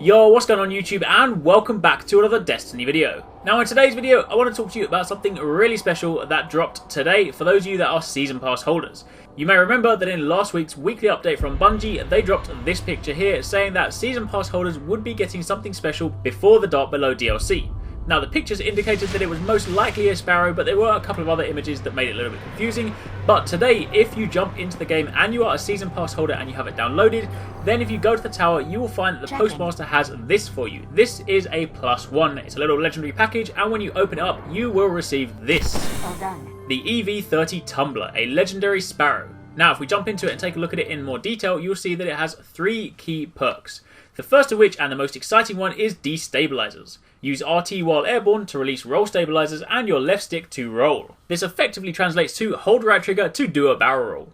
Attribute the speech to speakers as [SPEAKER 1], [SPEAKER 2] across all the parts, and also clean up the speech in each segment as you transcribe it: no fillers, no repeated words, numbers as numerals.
[SPEAKER 1] Yo, what's going on YouTube, and welcome back to another Destiny video. Now in today's video, I want to talk to you about something really special that dropped today for those of you that are Season Pass holders. You may remember that in last week's weekly update from Bungie, they dropped this picture here saying that Season Pass holders would be getting something special before the Dark Below DLC. Now the pictures indicated that it was most likely a Sparrow, but there were a couple of other images that made it a little bit confusing. But today, if you jump into the game and you are a Season Pass holder and you have it downloaded, then if you go to the tower, you will find that the Postmaster has this for you. This is a +1. It's a little legendary package, and when you open it up, you will receive this.
[SPEAKER 2] Well done.
[SPEAKER 1] The EV-30 Tumbler, a legendary Sparrow. Now if we jump into it and take a look at it in more detail, you'll see that it has 3 key perks. The first of which, and the most exciting one, is Destabilizers. Use RT while airborne to release roll stabilizers and your left stick to roll. This effectively translates to hold right trigger to do a barrel roll.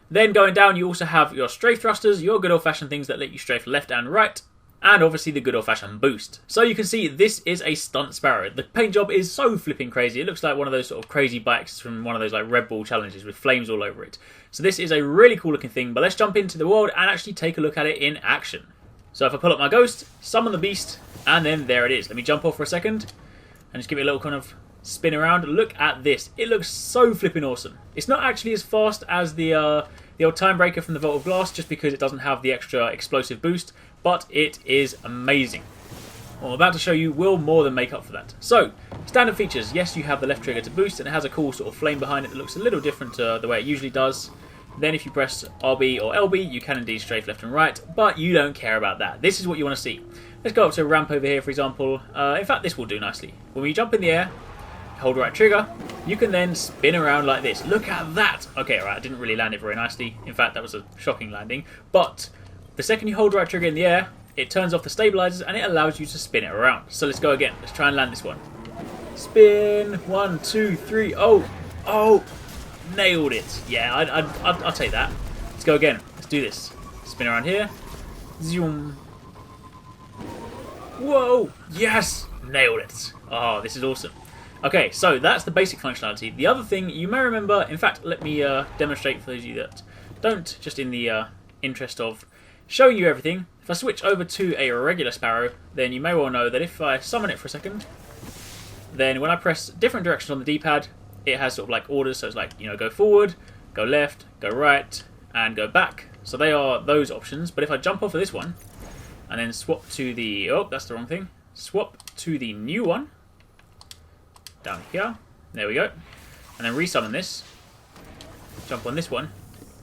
[SPEAKER 1] Then going down, you also have your strafe thrusters, your good old fashioned things that let you strafe left and right, and obviously the good old fashioned boost. So you can see this is a Stunt Sparrow. The paint job is so flipping crazy. It looks like one of those sort of crazy bikes from one of those like Red Bull challenges with flames all over it. So this is a really cool looking thing, but let's jump into the world and actually take a look at it in action. So if I pull up my ghost, summon the beast, and then there it is. Let me jump off for a second and just give it a little kind of spin around. Look at this. It looks so flipping awesome. It's not actually as fast as the old Time Breaker from the Vault of Glass, just because it doesn't have the extra explosive boost, but it is amazing. What I'm about to show you will more than make up for that. So, standard features. Yes, you have the left trigger to boost, and it has a cool sort of flame behind it that looks a little different to the way it usually does. Then if you press RB or LB, you can indeed strafe left and right, but you don't care about that. This is what you want to see. Let's go up to a ramp over here, for example. In fact, this will do nicely. When you jump in the air, hold right trigger, you can then spin around like this. Look at that! Okay, alright, I didn't really land it very nicely. In fact, that was a shocking landing. But the second you hold right trigger in the air, it turns off the stabilizers and it allows you to spin it around. So let's go again. Let's try and land this one. Spin. 1, 2, 3. Oh! Nailed it. Yeah, I'll take that. Let's go again. Let's do this. Spin around here. Zoom. Whoa! Yes! Nailed it. Oh, this is awesome. Okay, so that's the basic functionality. The other thing you may remember, in fact, let me demonstrate for those of you that don't, just in the interest of showing you everything. If I switch over to a regular Sparrow, then you may well know that if I summon it for a second, then when I press different directions on the D-pad, it has sort of like orders, so it's like, you know, go forward, go left, go right, and go back. So they are those options. But if I jump off of this one, and then swap to the... Oh, that's the wrong thing. Swap to the new one. Down here. There we go. And then resummon this. Jump on this one.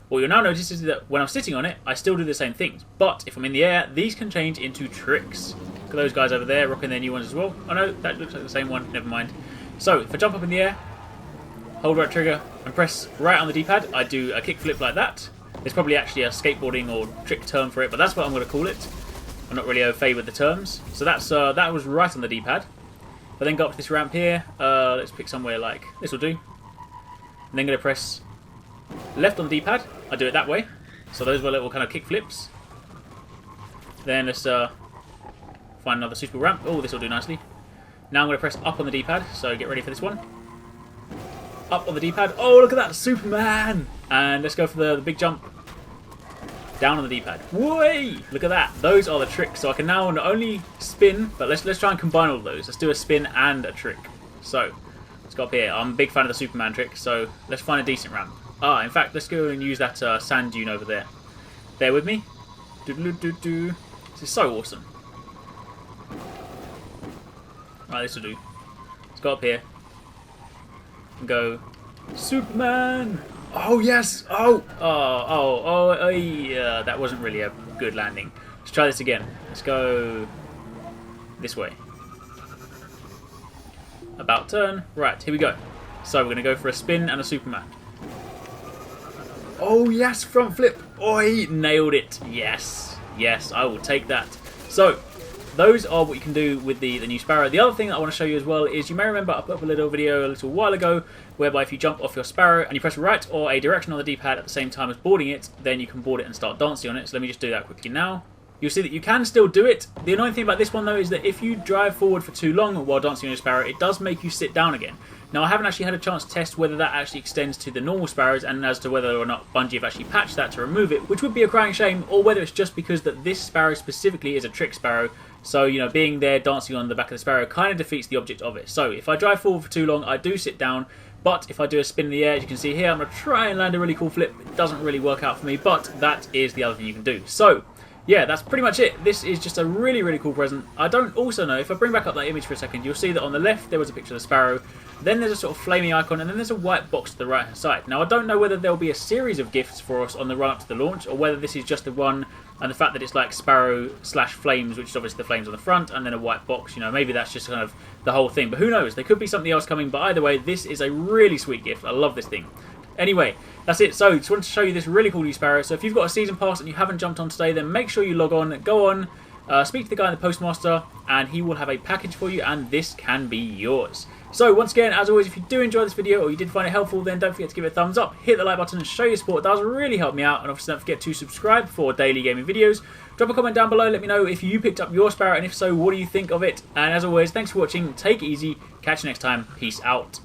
[SPEAKER 1] What you'll now notice is that when I'm sitting on it, I still do the same things. But if I'm in the air, these can change into tricks. Look at those guys over there rocking their new ones as well. Oh no, that looks like the same one. Never mind. So, if I jump up in the air, hold right trigger, and press right on the D-pad, I do a kickflip like that. There's probably actually a skateboarding or trick term for it, but that's what I'm going to call it. I'm not really au fait with the terms. So that's that was right on the D-pad. But then go up to this ramp here. Let's pick somewhere like this will do. And then going to press left on the D-pad. I do it that way. So those were little kind of kick flips. Then let's find another suitable ramp. Oh, this will do nicely. Now I'm going to press up on the D-pad. So get ready for this one. Up on the D-pad. Oh, look at that, Superman! And let's go for the big jump. Down on the D-pad. Way! Look at that. Those are the tricks. So I can now not only spin, but let's try and combine all of those. Let's do a spin and a trick. So let's go up here. I'm a big fan of the Superman trick, so let's find a decent ramp. In fact, let's go and use that sand dune over there. Bear with me. Doo-doo-doo-doo. This is so awesome. Right, this will do. Let's go up here. And go, Superman! Oh yes! Yeah, that wasn't really a good landing. Let's try this again. Let's go this way. About turn. Right, here we go. So we're going to go for a spin and a Superman. Oh yes, front flip! Oi, nailed it! Yes, yes, I will take that. So, those are what you can do with the new Sparrow. The other thing that I want to show you as well is, you may remember I put up a little video a little while ago whereby if you jump off your Sparrow and you press right or a direction on the D-pad at the same time as boarding it, then you can board it and start dancing on it. So let me just do that quickly now. You'll see that you can still do it. The annoying thing about this one though is that if you drive forward for too long while dancing on your Sparrow, it does make you sit down again. Now I haven't actually had a chance to test whether that actually extends to the normal Sparrows and as to whether or not Bungie have actually patched that to remove it, which would be a crying shame, or whether it's just because that this Sparrow specifically is a trick Sparrow So, you know, being there dancing on the back of the Sparrow kind of defeats the object of it. So if I drive forward for too long, I do sit down. But if I do a spin in the air, as you can see here, I'm going to try and land a really cool flip. It doesn't really work out for me, but that is the other thing you can do. So, yeah, that's pretty much it. This is just a really, really cool present. I don't also know, if I bring back up that image for a second, you'll see that on the left there was a picture of the Sparrow. Then there's a sort of flaming icon, and then there's a white box to the right hand side. Now, I don't know whether there'll be a series of gifts for us on the run up to the launch, or whether this is just the one, and the fact that it's like Sparrow slash flames, which is obviously the flames on the front, and then a white box. You know, maybe that's just kind of the whole thing. But who knows? There could be something else coming. But either way, this is a really sweet gift. I love this thing. Anyway, that's it. So, just wanted to show you this really cool new Sparrow. So, if you've got a season pass and you haven't jumped on today, then make sure you log on, go on, speak to the guy in the postmaster, and he will have a package for you, and this can be yours. So, once again, as always, if you do enjoy this video or you did find it helpful, then don't forget to give it a thumbs up, hit the like button, and show your support. It does really help me out, and obviously don't forget to subscribe for daily gaming videos. Drop a comment down below, let me know if you picked up your Sparrow, and if so, what do you think of it? And as always, thanks for watching, take it easy, catch you next time, peace out.